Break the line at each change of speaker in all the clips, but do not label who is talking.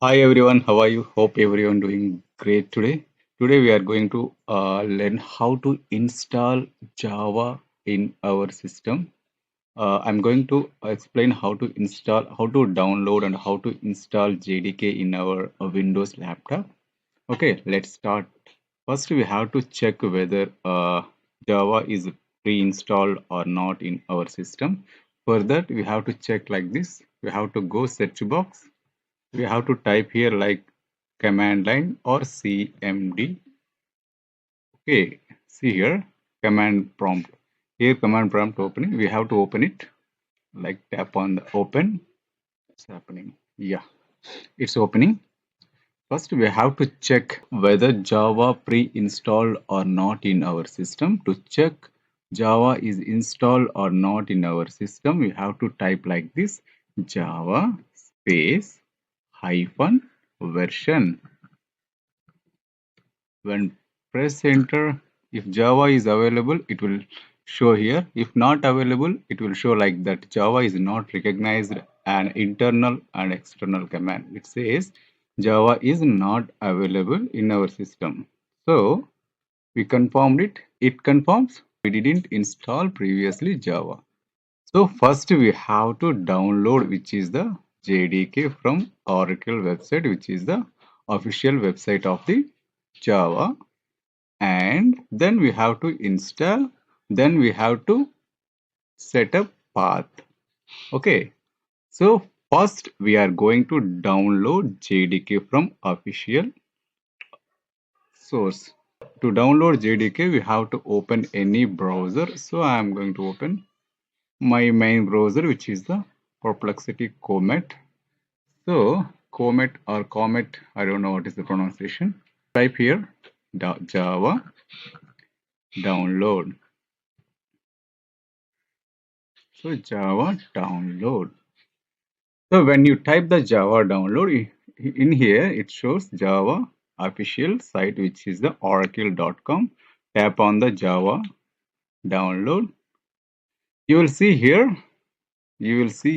Hi everyone, how are you? Hope everyone doing great today. Today we are going to learn how to install Java in our system. I'm going to explain how to install, how to download and how to install JDK in our Windows laptop. Okay, let's start. First, we have to check whether Java is pre-installed or not in our system. For that, we have to check like this. We have to go search box. We have to type here like command line or CMD. Okay, see here command prompt. Here command prompt opening. We have to open it. Like tap on the open. It's happening. Yeah, it's opening. First, we have to check whether Java pre-installed or not in our system. To check Java is installed or not in our system, we have to type like this: Java space hyphen version. When press enter, if Java is available, it will show here. If not available, it will show like that Java is not recognized an internal and external command. It says Java is not available in our system. So we confirmed it. It confirms we didn't install previously Java. So first we have to download, which is the JDK from Oracle website, which is the official website of the Java, and then we have to install, then we have to set up path. Okay, so first we are going to download JDK from official source. To download JDK, we have to open any browser. So I am going to open my main browser, which is the Perplexity Comet. So Comet or Comet, I don't know what is the pronunciation. Type here Java download. So Java download. So when you type the Java download, in here it shows Java official site, which is the oracle.com. Tap on the Java download. You will see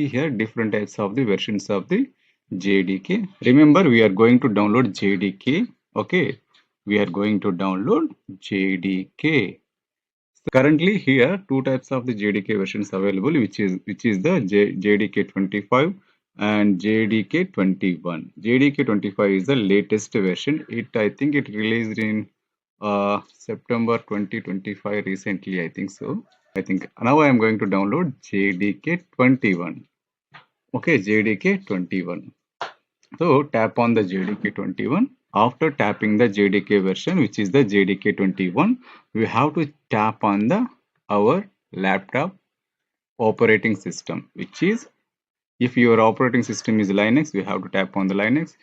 here, different types of the versions of the JDK. Remember, we are going to download JDK. Okay, we are going to download JDK. Currently here two types of the JDK versions available, which is the JDK 25 and JDK 21. JDK 25 is the latest version. I think it released in September 2025 recently, I think so. I think now I am going to download JDK 21. Okay, JDK 21. So tap on the JDK 21. After tapping the JDK version, which is the JDK 21, we have to tap on the our laptop operating system, which is, if your operating system is Linux, we have to tap on the Linux.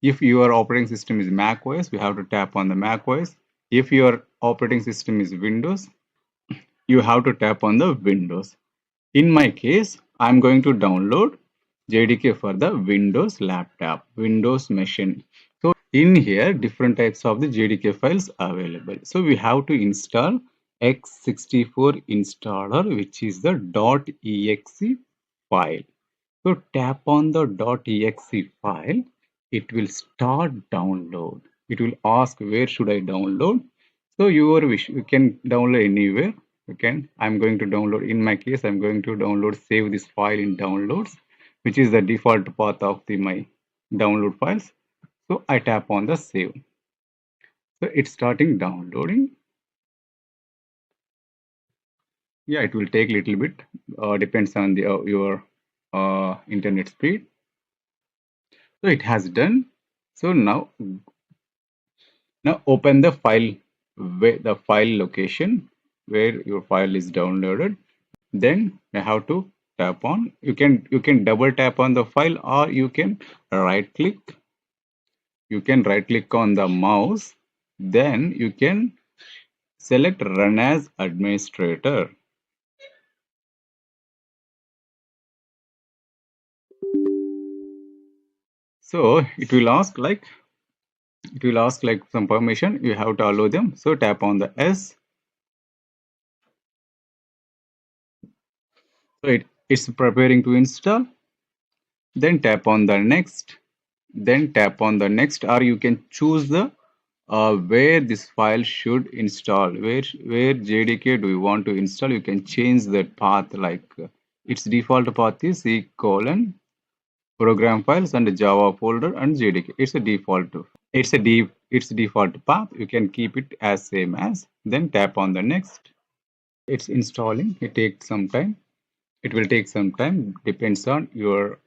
If your operating system is Mac OS, we have to tap on the Mac OS. If your operating system is Windows, you have to tap on the Windows. In my case, I'm going to download JDK for the Windows laptop, Windows machine. So in here, different types of the JDK files available. So we have to install x64 installer, which is the .exe file. So tap on the .exe file. It will start download. It will ask where should I download. So your wish, you can download anywhere. You can. I'm going to download. In my case, I'm going to download. Save this file in downloads, which is the default path of my download files. So I tap on the save. So it's starting downloading. Yeah, it will take a little bit. Depends on the your internet speed. So it has done. So now open the file, where the file location where your file is downloaded. Then you have to tap on. You can double tap on the file, or you can right click. You can right click on the mouse. Then you can select run as administrator. So it will ask like some permission. You have to allow them. So tap on the S. So it's preparing to install. Then tap on the next. then tap on the next, or you can choose the where this file should install, where JDK do you want to install. You can change that path, like its default path is C colon program files and Java folder and JDK. It's a default. It's default path. You can keep it as same as. Then tap on the next. It's installing. It takes some time. It will take some time. Depends on your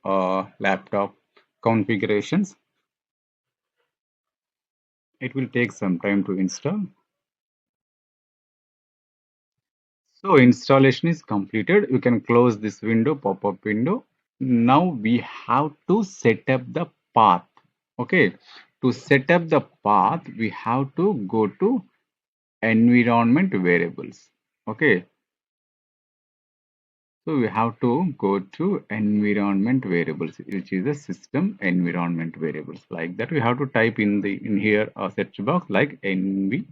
laptop configurations. It will take some time to install. So installation is completed. You can close this window, pop-up window. Now we have to set up the path. Okay. To set up the path, we have to go to environment variables. Okay. So we have to go to environment variables, which is a system environment variables. Like that, we have to type in here a search box like environment,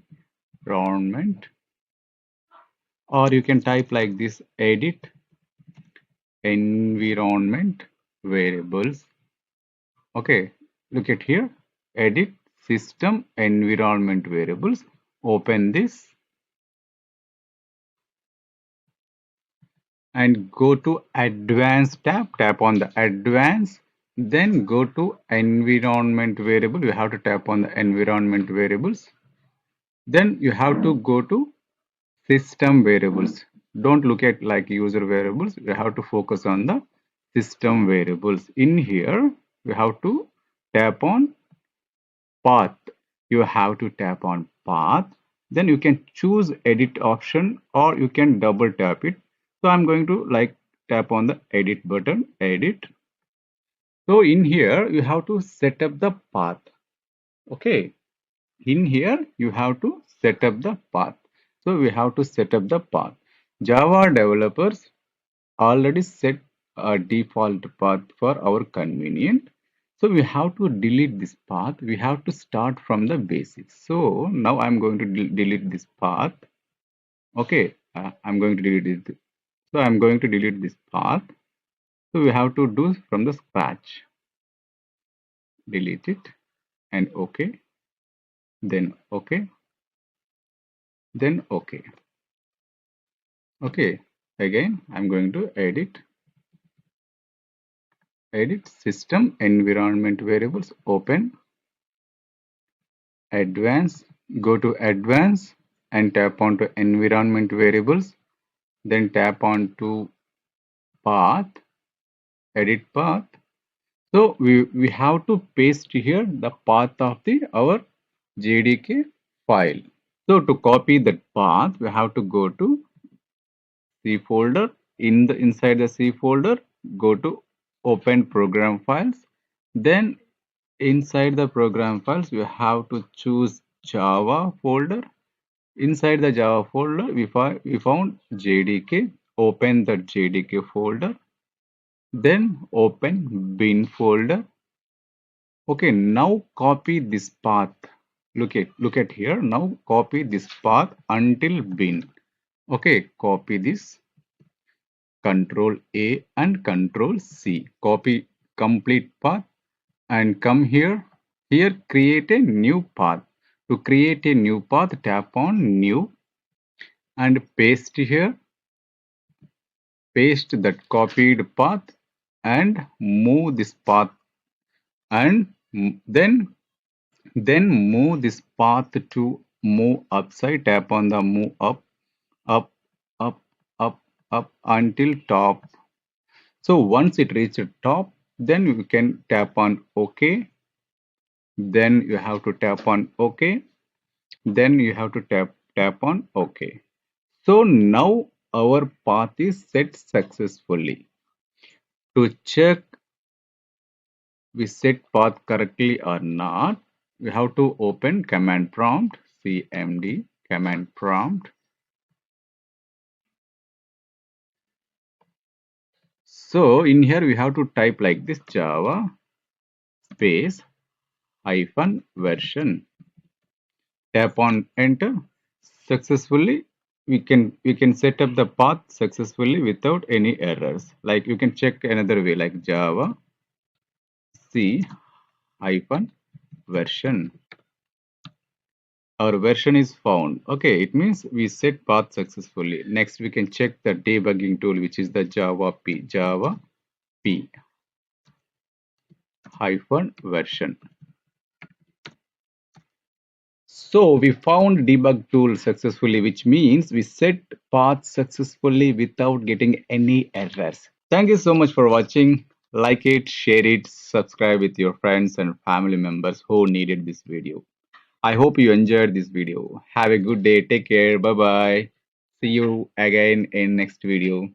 or you can type like this: edit environment variables. Okay, look at here, edit system environment variables. Open this and go to advanced tab. Tap on the advanced, then go to environment variable. You have to tap on the environment variables. Then you have to go to system variables. Don't look at like user variables. We have to focus on the system variables. In here, we have to tap on path. You have to tap on path. Then you can choose edit option, or you can double tap it. So I'm going to like tap on the edit button, edit. So in here, you have to set up the path. Okay. In here, you have to set up the path. So we have to set up the path. Java developers already set a default path for our convenience. So we have to delete this path. We have to start from the basics. So now I'm going to delete this path. Okay, I'm going to delete it. So I'm going to delete this path. So we have to do from the scratch. Delete it and OK. Then OK. Then OK. Okay. Again, I'm going to edit system environment variables. Open advanced, go to advanced and tap on to environment variables, then tap on to path, edit path. So we have to paste here the path of our JDK file. So to copy that path, we have to go to C folder. Inside the C folder, go to open program files. Then inside the program files, we have to choose Java folder. Inside the Java folder, we found JDK. Open the JDK folder. Then open bin folder. Okay, now copy this path. Look at here. Now copy this path until bin. Okay, copy this. Control A and Control C. Copy complete path and come here. Here, create a new path. To create a new path, tap on new and paste here. Paste that copied path and move this path, and then move this path to move upside. Tap on the move up, up, up, up, up until top. So once it reaches top, then you can tap on OK. Then you have to tap on OK. Then you have to tap on OK. So now our path is set successfully. To check we set path correctly or not, we have to open command prompt, cmd command prompt. So in here we have to type like this: Java space hyphen version. Tap on enter. Successfully we can set up the path successfully without any errors. Like you can check another way, like Java C hyphen version. Our version is found. Okay, it means we set path successfully. Next, we can check the debugging tool, which is the Java P hyphen version. So we found debug tool successfully, which means we set path successfully without getting any errors. Thank you so much for watching. Like it, share it, subscribe with your friends and family members who needed this video. I hope you enjoyed this video. Have a good day. Take care. Bye bye. See you again in next video.